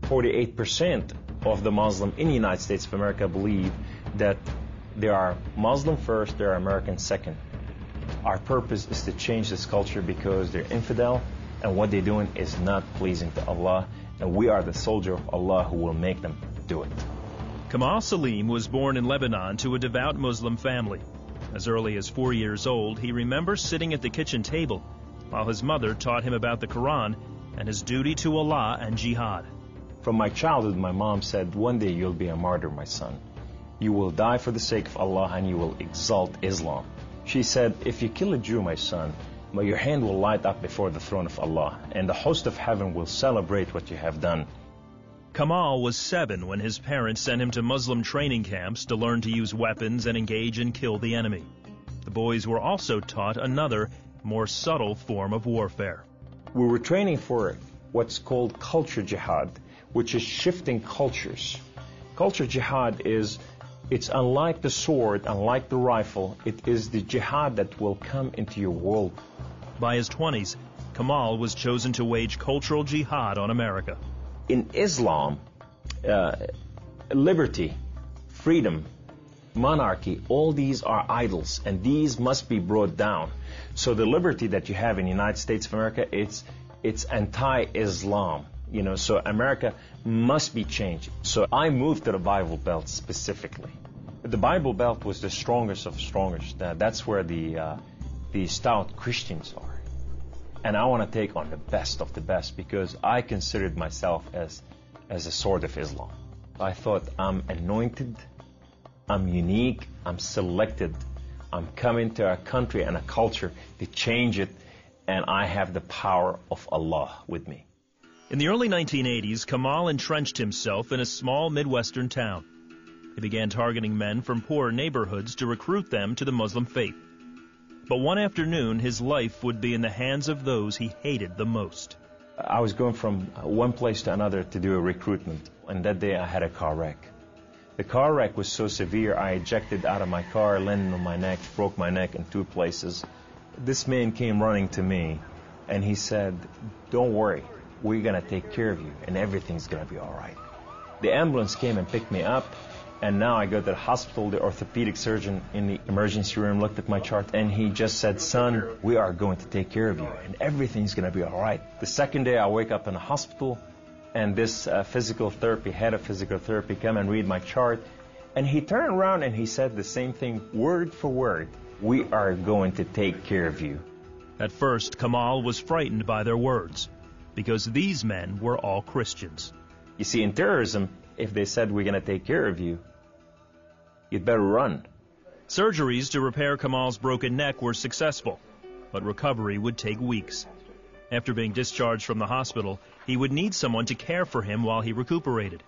48% of the Muslim in the United States of America believe that they are Muslim first, they are American second. Our purpose is to change this culture because they're infidel and what they're doing is not pleasing to Allah, and we are the soldier of Allah who will make them do it. Kamal Salim was born in Lebanon to a devout Muslim family. As early as 4 years old, he remembers sitting at the kitchen table while his mother taught him about the Quran and his duty to Allah and jihad. From my childhood, my mom said, one day you'll be a martyr, my son. You will die for the sake of Allah and you will exalt Islam. She said, if you kill a Jew, my son, your hand will light up before the throne of Allah, and the host of heaven will celebrate what you have done. Kamal was 7 when his parents sent him to Muslim training camps to learn to use weapons and engage and kill the enemy. The boys were also taught another, more subtle form of warfare. We were training for what's called culture jihad, which is shifting cultures. Culture jihad it's unlike the sword, unlike the rifle, it is the jihad that will come into your world. By his 20s, Kamal was chosen to wage cultural jihad on America. In Islam, liberty, freedom, monarchy, all these are idols, and these must be brought down. So the liberty that you have in the United States of America, it's anti-Islam. So America must be changed. So I moved to the Bible Belt specifically. The Bible Belt was the strongest of strongest. That's where the stout Christians are. And I want to take on the best of the best because I considered myself as a sword of Islam. I thought I'm anointed, I'm unique, I'm selected. I'm coming to a country and a culture to change it, and I have the power of Allah with me. In the early 1980s, Kamal entrenched himself in a small Midwestern town. He began targeting men from poor neighborhoods to recruit them to the Muslim faith. But one afternoon, his life would be in the hands of those he hated the most. I was going from one place to another to do a recruitment, and that day I had a car wreck. The car wreck was so severe, I ejected out of my car, landed on my neck, broke my neck in 2 places. This man came running to me, and he said, don't worry, we're going to take care of you, and everything's going to be all right. The ambulance came and picked me up, and now I go to the hospital. The orthopedic surgeon in the emergency room looked at my chart, and he just said, son, we are going to take care of you, and everything's going to be all right. The second day, I wake up in the hospital, and this head of physical therapy, come and read my chart, and he turned around and he said the same thing, word for word. We are going to take care of you. At first, Kamal was frightened by their words, because these men were all Christians. You see, in terrorism, if they said we're going to take care of you, you'd better run. Surgeries to repair Kamal's broken neck were successful, but recovery would take weeks. After being discharged from the hospital, he would need someone to care for him while he recuperated.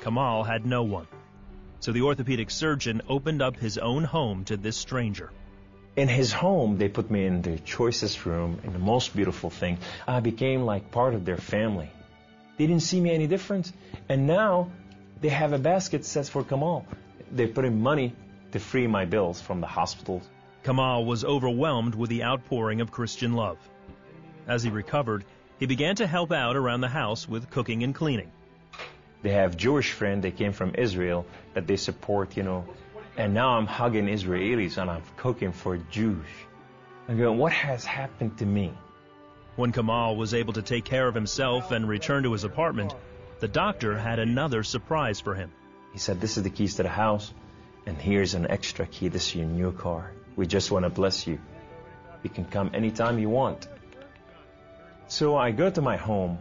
Kamal had no one, so the orthopedic surgeon opened up his own home to this stranger. In his home, they put me in the choicest room, in the most beautiful thing. I became like part of their family. They didn't see me any different, and now they have a basket that says for Kamal. They put in money to free my bills from the hospital. Kamal was overwhelmed with the outpouring of Christian love. As he recovered, he began to help out around the house with cooking and cleaning. They have Jewish friends, they came from Israel, that they support, and now I'm hugging Israelis and I'm cooking for Jews. I'm going, what has happened to me? When Kamal was able to take care of himself and return to his apartment, the doctor had another surprise for him. He said, this is the keys to the house, and here's an extra key. This is your new car. We just want to bless you. You can come anytime you want. So I go to my home,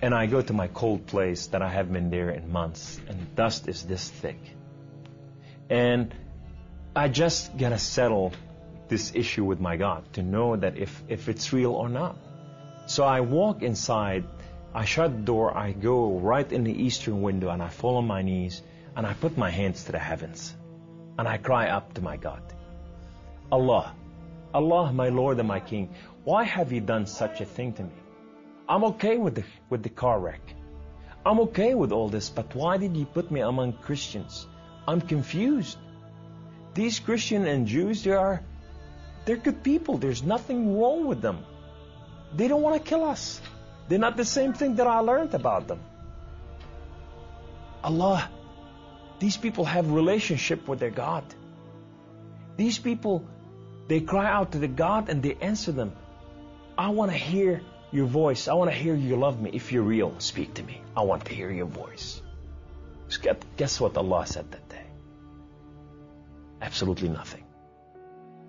and I go to my cold place that I haven't been there in months, and dust is this thick. And I just got to settle this issue with my God to know that if it's real or not. So I walk inside, I shut the door, I go right in the eastern window, and I fall on my knees, and I put my hands to the heavens, and I cry up to my God. Allah, Allah, my Lord and my King, why have you done such a thing to me? I'm okay with the car wreck. I'm okay with all this, but why did you put me among Christians? I'm confused. These Christians and Jews, they're good people. There's nothing wrong with them. They don't want to kill us. They're not the same thing that I learned about them. Allah, these people have relationship with their God. These people, they cry out to the God and they answer them. I want to hear your voice. I want to hear you love me. If you're real, speak to me. I want to hear your voice. Guess what Allah said that day? Absolutely nothing.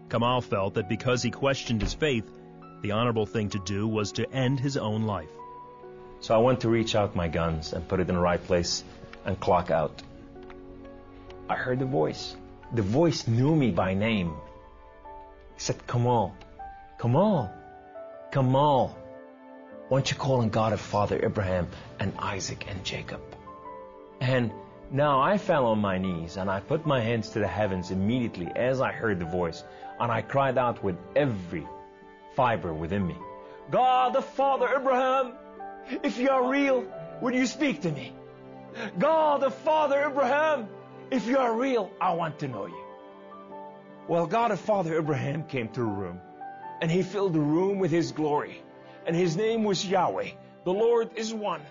Kamal felt that because he questioned his faith, the honorable thing to do was to end his own life. So I went to reach out my guns and put it in the right place and clock out. I heard the voice. The voice knew me by name. He said, Kamal, Kamal, Kamal, why don't you call on God of Father Abraham and Isaac and Jacob? And now I fell on my knees and I put my hands to the heavens immediately as I heard the voice. And I cried out with every fiber within me, God of Father Abraham, if you are real, would you speak to me? God of Father Abraham, if you are real, I want to know you. Well, God of Father Abraham came to the room, and he filled the room with his glory. And his name was Yahweh. The Lord is one.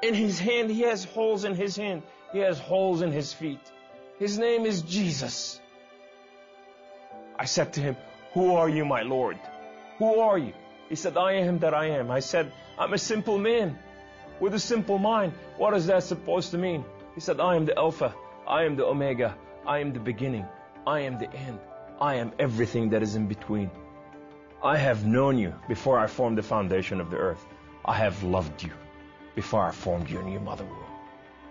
In his hand, he has holes in his hand. He has holes in his feet. His name is Jesus. I said to him, who are you, my Lord? Who are you? He said, I am that I am. I said, I'm a simple man with a simple mind. What is that supposed to mean? He said, I am the Alpha. I am the Omega. I am the beginning. I am the end. I am everything that is in between. I have known you before I formed the foundation of the earth. I have loved you before I formed you in your mother womb.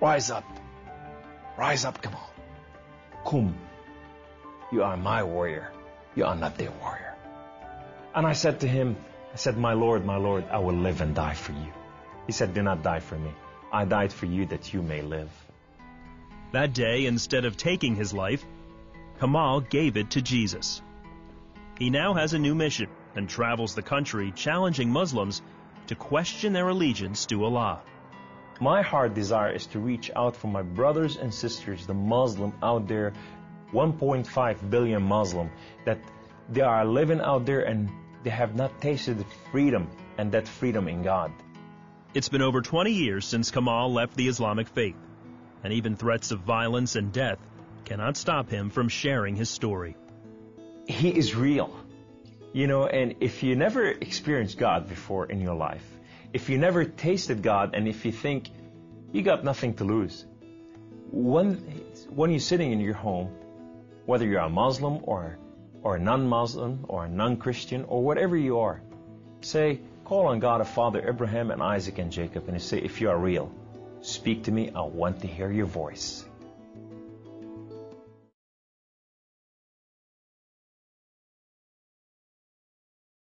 Rise up. Rise up, come on. Kum. You are my warrior. You are not their warrior. And I said to him, I said, my Lord, I will live and die for you. He said, do not die for me. I died for you that you may live. That day, instead of taking his life, Kamal gave it to Jesus. He now has a new mission and travels the country challenging Muslims to question their allegiance to Allah. My heart desire is to reach out for my brothers and sisters, the Muslim out there, 1.5 billion Muslim, that they are living out there and they have not tasted freedom, and that freedom in God. It's been over 20 years since Kamal left the Islamic faith, and even threats of violence and death cannot stop him from sharing his story. He is real. You know, and if you never experienced God before in your life, if you never tasted God, and if you think you got nothing to lose, when you're sitting in your home, whether you're a Muslim or a non-Muslim or a non-Christian or whatever you are, say, call on God of Father Abraham and Isaac and Jacob, and say, if you are real, speak to me, I want to hear your voice.